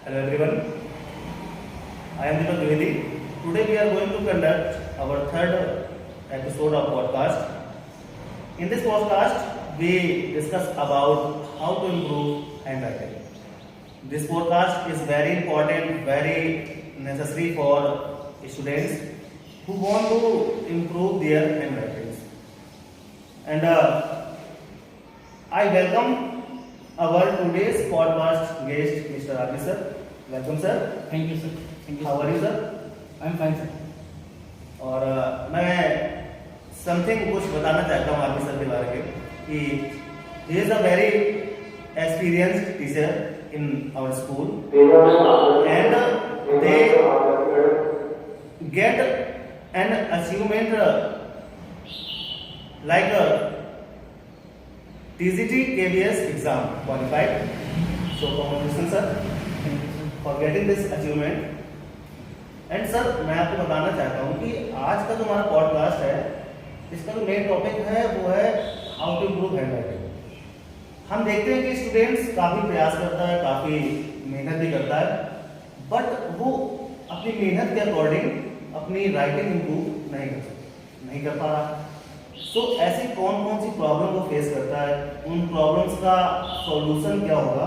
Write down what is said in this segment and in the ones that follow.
Hello everyone, I am Deepak Dwivedi. Today we are going to conduct our third episode of podcast. In this podcast, we discuss about how to improve handwriting. This podcast is very important, very necessary for students who want to improve their handwritings. And I welcome our today's podcast guest, Mr. Ravi sir. Welcome sir. Thank you sir. Thank you. How are you sir? I am fine sir. और मैं something कुछ बताना चाहता हूँ RP sir के बारे में कि he is a very experienced teacher in our school and they get an achievement like TGT KBS exam qualified. So congratulations sir thank you sir. for getting this achievement. And sir मैं आपको बताना चाहता हूँ कि आज का जो हमारा पॉडकास्ट है इसका जो मेन टॉपिक है वो है हाउ टू इम्प्रूव हैंडराइटिंग. हम देखते हैं कि स्टूडेंट्स काफ़ी प्रयास करता है, काफ़ी मेहनत भी करता है, बट वो अपनी मेहनत के अकॉर्डिंग अपनी राइटिंग इम्प्रूव नहीं कर पा रहा. सो ऐसी कौन कौन सी प्रॉब्लम वो फेस करता है, उन प्रॉब्लम्स का सॉल्यूशन क्या होगा,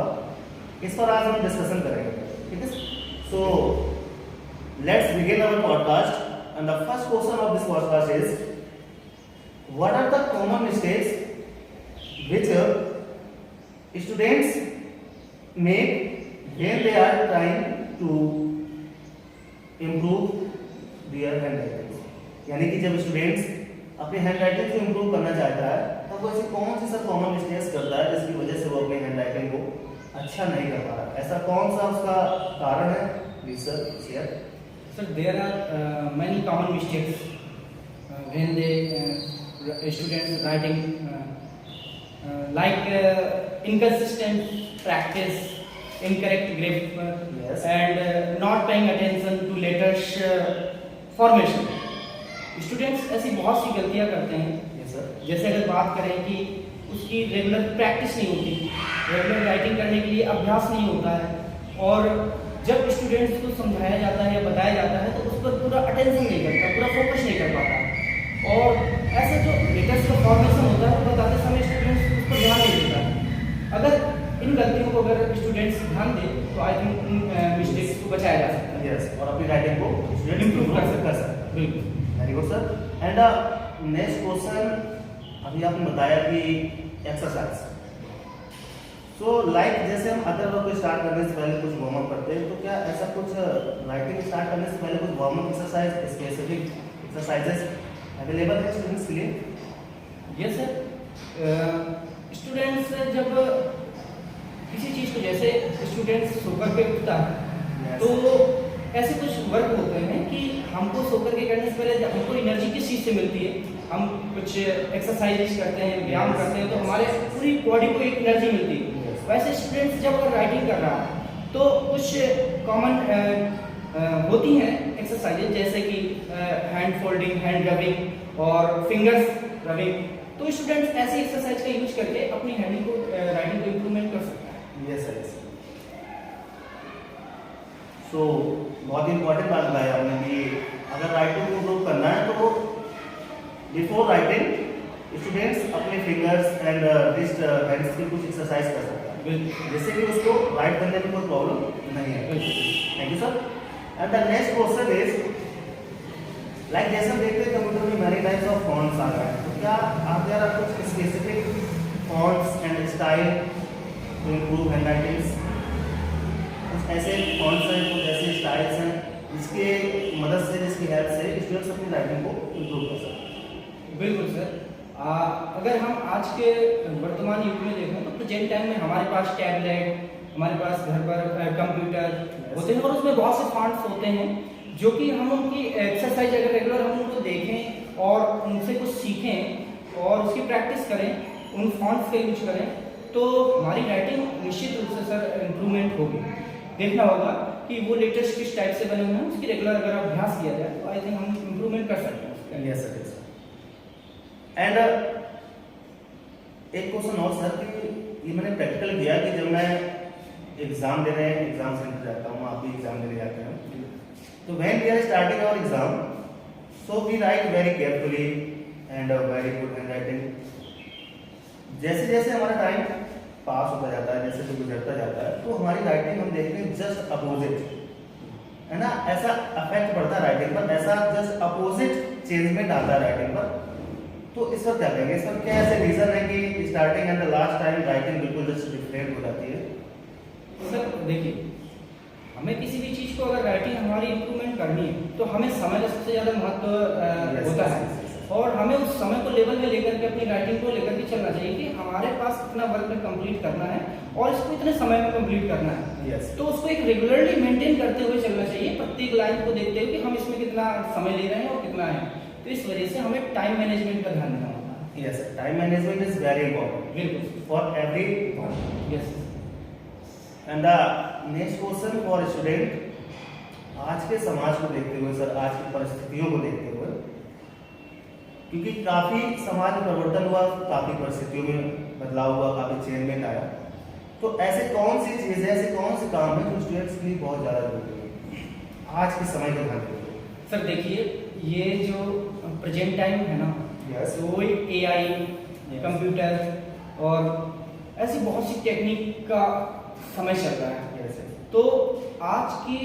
इस पर आज हम डिस्कशन करेंगे. ठीक है. सो let's begin our podcast, and the first question of this podcast is what are the common mistakes which students make when they are trying to improve their handwriting. यानी कि जब स्टूडेंट्स अपनी हैंडराइटिंग को improve करना चाहता है तो वो ऐसी कौन सी सर कॉमन मिस्टेक्स करता है जिसकी वजह से वो अपनी हैंडराइटिंग को अच्छा नहीं कर पा रहा. ऐसा कौन सा उसका कारण है? Please sir share. Sir, there are many common mistakes when students writing like inconsistent practice, incorrect grip, Yes. and not paying attention to letters formation. Students ऐसी बहुत सी गलतियाँ करते हैं. Yes sir. जैसे अगर बात करें कि उसकी रेगुलर प्रैक्टिस नहीं होती, रेगुलर राइटिंग करने के लिए अभ्यास नहीं होता है, और जब स्टूडेंट्स को समझाया जाता है या बताया जाता है तो उस पर पूरा अटेंशन नहीं करता, पूरा फोकस नहीं कर पाता, और ऐसे जो लेटर्स का फॉर्मेशन होता है वो बताते समय स्टूडेंट्स उस पर ध्यान नहीं देता. अगर इन गलतियों को अगर स्टूडेंट्स ध्यान दें तो आई थिंक इन मिस्टेक्स को बचाया जा सकता है. Yes. और अपनी राइटिंग को स्टूडेंट इम्प्रूव इम्प्रूव कर कर सकते सकता है. हैं. बिल्कुल. Very good sir. And next question, अभी आपने बताया कि एक्सरसाइज. सो लाइक जैसे हम अदर वर्क को स्टार्ट करने से पहले कुछ वार्म अप करते हैं, तो क्या ऐसा कुछ राइटिंग स्टार्ट करने से पहले कुछ warm up exercise, specific exercises available है स्टूडेंट्स के लिए? Yes sir. स्टूडेंट्स जब किसी चीज़ को, जैसे स्टूडेंट्स सोकर के उठता है Yes. तो ऐसे कुछ वर्क होते हैं कि हमको सोकर के करने से पहले जब हमको एनर्जी किस चीज़ से मिलती है, हम कुछ एक्सरसाइजेज करते हैं, व्यायाम Yes. करते हैं, तो हमारे पूरी बॉडी को एक एनर्जी मिलती है. Yes. वैसे स्टूडेंट्स जब अगर राइटिंग कर रहा है तो कुछ कॉमन होती हैं एक्सरसाइजेज, जैसे कि हैंड फोल्डिंग, हैंड रबिंग और फिंगर्स रबिंग. तो स्टूडेंट्स ऐसी एक्सरसाइज का यूज करके अपनी हैंडिंग को, राइटिंग को इम्प्रूवमेंट कर सकता है. Yes sir. सो बहुत इंपॉर्टेंट बात बताया आपने कि अगर राइटिंग को इम्प्रूव करना है तो बिफोर राइटिंग स्टूडेंट्स अपने फिंगर्स एंड रिस्ट हैंड्स की कुछ एक्सरसाइज कर सकता है, बिल्कुल. जिससे कि उसको राइट करने में कोई प्रॉब्लम नहीं है. Thank you sir. And the next question is like जैसे हम देखते हैं कंप्यूटर में मेनी टाइप्स ऑफ फॉन्ट्स आ रहे हैं, तो क्या आप देयर आर कुछ specific fonts and style to improve handwritings? कुछ ऐसे फॉन्ट्स हैं, कुछ ऐसे स्टाइल्स हैं जिसके मदद से, जिसकी हेल्प से स्टूडेंट्स अपनी राइटिंग को इम्प्रूव कर सकते हैं? बिल्कुल सर. अगर हम आज के वर्तमान युग में देखें तो प्रेजेंट टाइम में हमारे पास टैबलेट, हमारे पास घर पर कंप्यूटर होते हैं, और उसमें बहुत से फॉन्ट्स होते हैं जो कि हम उनकी एक्सरसाइज अगर रेगुलर हम उनको देखें और उनसे कुछ सीखें और उसकी प्रैक्टिस करें, उन फॉन्ट्स का यूज करें, तो हमारी राइटिंग निश्चित रूप से सर इम्प्रूवमेंट होगी. देखना होगा कि वो लेटेस्ट किस टाइप से बने हुए हैं, उसकी रेगुलर अगर अभ्यास किया जाए तो आई थिंक हम इम्प्रूवमेंट कर सकते हैं. Yes sir. एंड एक क्वेश्चन और सर कि ये मैंने प्रैक्टिकल किया कि जब मैं एग्जाम दे रहे हैं, एग्जाम सेंटर जाता हूँ, आप भी एग्जाम देने जाते हैं, तो when we are starting our exam, so we write very carefully and very good handwriting. जैसे जैसे हमारा टाइम पास होता जाता है, जैसे जो गुजरता जाता है, तो हमारी राइटिंग हम देखते हैं जस्ट अपोजिट, है ना, ऐसा अफेक्ट पड़ता है राइटिंग पर, ऐसा जस्ट अपोजिट चेंजमेंट आता है राइटिंग पर। तो इस वक्त क्या कहेंगे, इस वक्त क्या ऐसे रीजन है कि starting and the last time writing बिल्कुल जस्ट डिफरेंट हो जाती है? सर देखिए, हमें किसी भी चीज़ को अगर राइटिंग हमारी इम्प्रूवमेंट करनी है तो हमें समय का सबसे ज़्यादा महत्व होता है, और हमें उस समय को लेवल में लेकर के अपनी राइटिंग को लेकर के चलना चाहिए कि हमारे पास कितना वर्क कंप्लीट करना है और इसको इतने समय में कंप्लीट करना है। तो उसको एक रेगुलरली मेंटेन करते हुए चलना चाहिए, प्रत्येक लाइन को देखते हुए कि हम इसमें कितना समय ले रहे हैं और कितना है। तो इस वजह से हमें टाइम मैनेजमेंट का ध्यान रखना होता है। Yes, time management is very important बिल्कुल for every one. Yes. And the next question for student, आज के समाज को देखते हुए सर, आज की परिस्थितियों को देखते हुए, क्योंकि काफी समाज में परिवर्तन हुआ, काफी परिस्थितियों में बदलाव हुआ, काफी चेंजमेंट आया, तो ऐसे कौन सी चीजें, ऐसे कौन से काम है जो स्टूडेंट्स के लिए बहुत ज्यादा जरूरी है आज के समय के ध्यान में? सर देखिए, ये जो प्रेजेंट टाइम है ना, यस, वो एआई, कंप्यूटर और ऐसी बहुत सी टेक्निक का समय चल रहा है। यस, तो आज की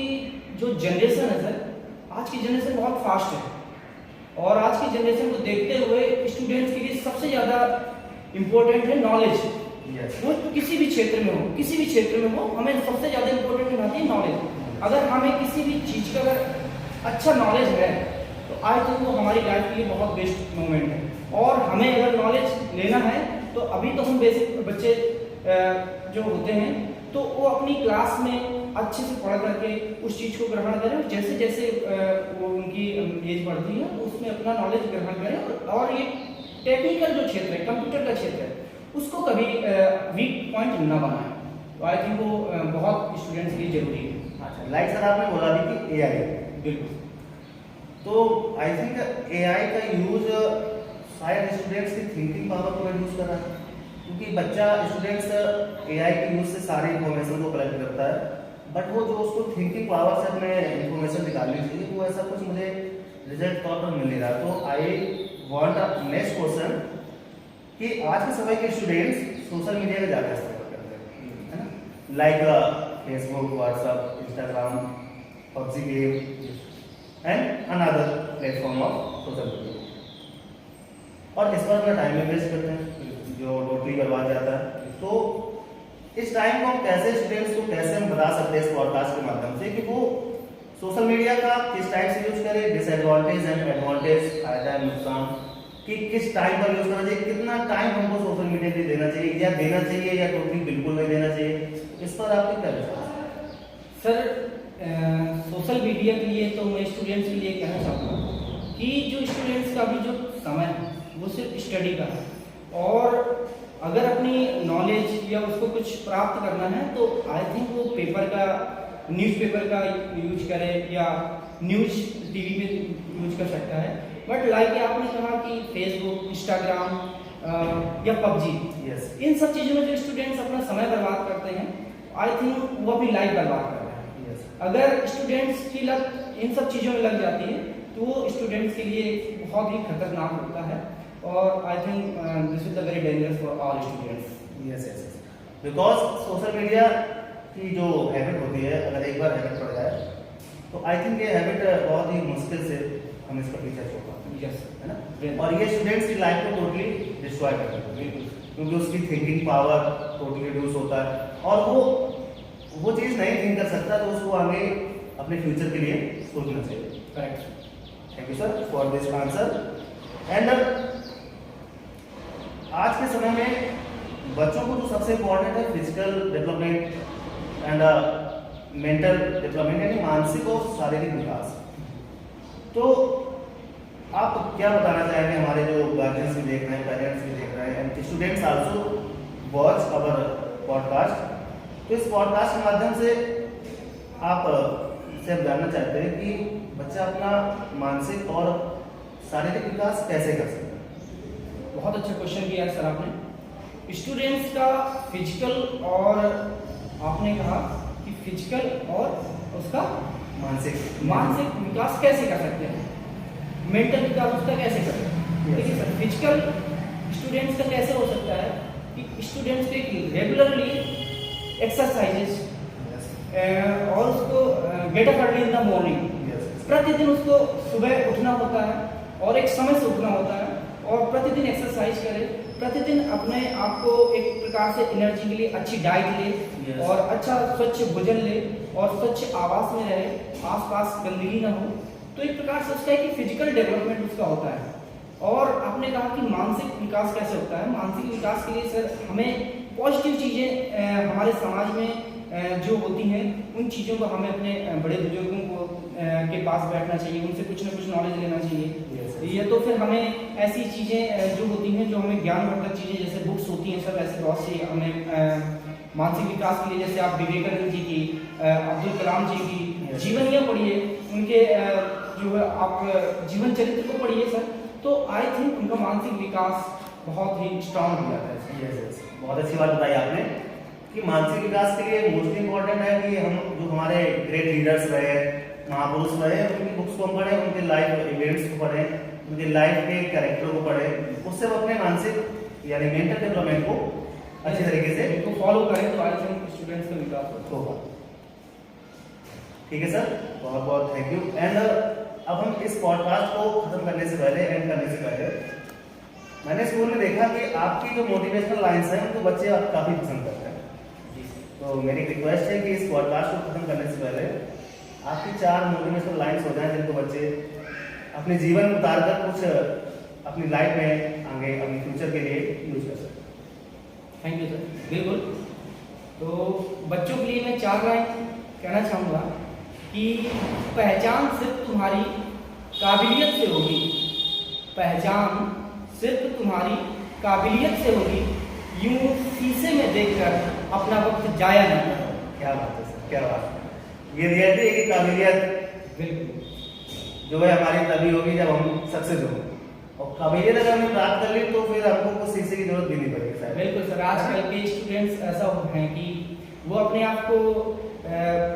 जो जनरेशन है सर, आज की जनरेशन बहुत फास्ट है, और आज की जनरेशन को देखते हुए स्टूडेंट्स के लिए सबसे ज़्यादा इम्पोर्टेंट है नॉलेज। यस, वो किसी भी क्षेत्र में हो, किसी भी क्षेत्र में हो, हमें सबसे ज़्यादा इम्पोर्टेंट होती है नॉलेज। अगर हमें किसी भी चीज़ का अगर अच्छा नॉलेज है तो आई थिंक वो हमारी लाइफ के लिए बहुत बेस्ट मोमेंट है। और हमें अगर नॉलेज लेना है तो अभी तो हम बेसिक बच्चे जो होते हैं तो वो अपनी क्लास में अच्छे से पढ़ करके उस चीज़ को ग्रहण करें, और जैसे जैसे वो उनकी एज बढ़ती है उसमें अपना नॉलेज ग्रहण करें। और ये टेक्निकल जो क्षेत्र है, कंप्यूटर का क्षेत्र है, उसको कभी वीक पॉइंट न बनाएं। तो आई थिंक वो बहुत स्टूडेंट्स के लिए जरूरी है। अच्छा, लाइक सर आपने बोला भी कि एआई, बिल्कुल। तो आई थिंक एआई का यूज शायद स्टूडेंट्स की थिंकिंग पावर को रिड्यूस कर रहा है, क्योंकि बच्चा स्टूडेंट्स एआई के यूज से सारी इंफॉर्मेशन को कलेक्ट करता है, बट वो जो उसको थिंकिंग पावर से अपने इंफॉर्मेशन निकालनी चाहिए वो ऐसा कुछ मुझे रिजल्ट तौर पर मिल नहीं रहा। तो I want a next question कि आज के समय के स्टूडेंट्स सोशल मीडिया का ज़्यादा इस्तेमाल करते हैं, है ना, like Facebook, WhatsApp, Instagram, PUBG game and another platform of social media, और इस पर अपना टाइम भी वेस्ट करते हैं जो टोटली बर्बाद जाता है। तो इस टाइम को हम कैसे, स्टूडेंट्स को कैसे हम बता सकते हैं इस पॉडकास्ट के माध्यम से कि वो सोशल मीडिया का किस टाइप से यूज करें, डिसएडवांटेज एंड एडवांटेज, फायदा एंड नुकसान, कि किस टाइम पर यूज करना चाहिए, कितना टाइम हमको सोशल मीडिया के लिए देना चाहिए, या देना चाहिए या टोटली बिल्कुल नहीं देना चाहिए, इस पर आपके क्या विचार है? सर सोशल मीडिया के लिए तो मैं स्टूडेंट्स के लिए कहना चाहूँगा कि जो स्टूडेंट्स का भी जो समय है वो सिर्फ स्टडी का है, और अगर अपनी नॉलेज या उसको कुछ प्राप्त करना है तो आई थिंक वो पेपर का, न्यूज़पेपर का यूज करे या न्यूज टीवी में यूज कर सकता है। बट लाइक आपने कहा कि फेसबुक, इंस्टाग्राम या पबजी, यस, इन सब चीज़ों में जो स्टूडेंट्स अपना समय बर्बाद करते हैं, आई थिंक वो अपनी लाइफ बर्बाद कर रहे हैं। यस, अगर स्टूडेंट्स की लत इन सब चीज़ों में लग जाती है तो वो स्टूडेंट्स के लिए बहुत ही खतरनाक होता है, और I think this is the very dangerous for all students. Yes, yes, because social media की जो हैबिट होती है, अगर एक बार हैबिट पड़ जाए तो आई थिंक ये हैबिट बहुत ही मुश्किल से हम इसका पीछा छोड़ पाते हैं, यस, है ना, और ये स्टूडेंट्स की लाइफ को टोटली डिस्ट्रॉय कर देता है, क्योंकि उसकी थिंकिंग पावर टोटली रिड्यूस होता है, और वो चीज़ नहीं थिंक कर सकता, तो उसको आगे अपने फ्यूचर के लिए सोचना चाहिए। Correct. Thank you sir for this answer. And आज के समय में बच्चों को जो सबसे इम्पोर्टेंट है physical development and mental development, यानी मानसिक और शारीरिक विकास। तो आप क्या बताना चाहेंगे हमारे जो गार्जियंस भी देख रहे हैं, पेरेंट्स भी देख रहे हैं, and students also watch our podcast. तो इस पॉडकास्ट के माध्यम से आप से हम जानना चाहते हैं कि बच्चा अपना मानसिक और शारीरिक विकास कैसे कर सकता है? बहुत अच्छा क्वेश्चन किया है सर आपने। स्टूडेंट्स का फिजिकल और आपने कहा कि फिजिकल और उसका मानसिक विकास कैसे कर सकते हैं, मेंटल विकास उसका कैसे करें। देखिए सर, फिजिकल स्टूडेंट्स का कैसे हो सकता है कि स्टूडेंट्स के रेगुलरली एक्सरसाइजेस और उसको get up early in the morning, प्रतिदिन उसको सुबह उठना होता है और एक समय से उठना होता है और प्रतिदिन एक्सरसाइज करे, प्रतिदिन अपने आप को एक प्रकार से एनर्जी के लिए अच्छी डाइट ले और अच्छा स्वच्छ भोजन ले और स्वच्छ आवास में रहे, आसपास गंदगी ना हो, तो एक प्रकार से उसका एक फिजिकल डेवलपमेंट उसका होता है। और आपने कहा कि मानसिक विकास कैसे होता है। मानसिक विकास के लिए सर हमें पॉजिटिव चीज़ें हमारे समाज में जो होती हैं उन चीज़ों को हमें अपने बड़े बुजुर्गों को के पास बैठना चाहिए, उनसे कुछ ना कुछ नॉलेज लेना चाहिए। या तो फिर हमें ऐसी चीज़ें जो होती हैं जो हमें ज्ञानवर्धक चीज़ें जैसे बुक्स होती हैं, सब ऐसे बहुत सी हमें मानसिक विकास के लिए, जैसे आप विवेकानंद जी की, अब्दुल कलाम जी की जीवनियाँ पढ़िए, उनके जो है आप जीवन चरित्र को पढ़िए सर, तो आई थिंक उनका मानसिक विकास बहुत ही स्ट्रांग हो जाता है। बहुत अच्छी बात बताई आपने कि मानसिक विकास के लिए मोस्ट इम्पोर्टेंट है कि हम जो हमारे ग्रेट लीडर्स रहे, महापुरुष रहे, उनकी बुक्स को हम पढ़ें, उनके लाइफ इवेंट्स को पढ़ें, उनके लाइफ के कैरेक्टर को पढ़ें, उससे हम अपने मानसिक यानी मेंटल डेवलपमेंट को अच्छी तरीके से इनको फॉलो करें तो आई थिंक स्टूडेंट्स का विकास होगा। ठीक है सर, बहुत बहुत थैंक यू। एंड अब हम इस पॉडकास्ट को खत्म करने से पहले, एंड करने से पहले, मैंने स्कूल में देखा कि आपकी जो मोटिवेशनल लाइन्स हैं उनको बच्चे आप काफ़ी पसंद करते हैं। तो मेरी रिक्वेस्ट है कि इस पॉडकास्ट को खत्म करने से पहले आपकी 4 मोटिवेशनल लाइन्स हो जाएं जिनको बच्चे अपने जीवन में उतार कर कुछ अपनी लाइफ में आगे अपने फ्यूचर के लिए यूज कर सकते। थैंक यू सर, बिल्कुल। तो बच्चों के लिए मैं 4 लाइन कहना चाहूँगा कि पहचान सिर्फ तुम्हारी काबिलियत से होगी, पहचान सिर्फ तुम्हारी काबिलियत से होगी, यूं शीशे में देखकर अपना वक्त जाया न करो। क्या बात है सर, क्या बात है। ये रियलिटी है कि काबिलियत बिल्कुल जो है हमारी तभी होगी जब हम सक्सेस होंगे, और काबिलियत अगर हमने प्राप्त कर ली तो फिर हमको कुछ शीशे की जरूरत भी नहीं पड़ेगी सर। बिल्कुल सर, आजकल के स्टूडेंट्स ऐसा हैं कि वो अपने आप को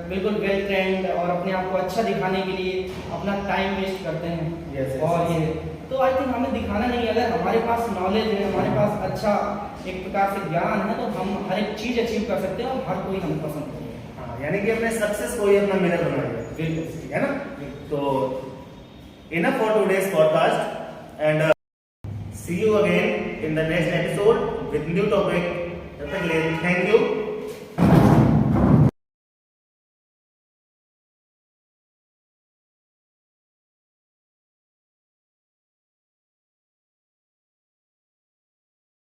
बिल्कुल वेल ट्रेंड और अपने आप को अच्छा दिखाने के लिए अपना टाइम वेस्ट करते हैं। और ये तो आई थिंक हमें दिखाना नहीं, अगर हमारे पास नॉलेज है, हमारे पास अच्छा एक प्रकार से ज्ञान है, तो हम हर एक चीज़ अचीव कर सकते हैं और हर कोई हमें पसंद करेगा। हाँ, यानी कि अपने सक्सेस को ही अपना मिरर बनाइए। बिल्कुल, ठीक है ना। तो enough for today's podcast and see you again in the next episode with new topic. तब तक के लिए थैंक यू।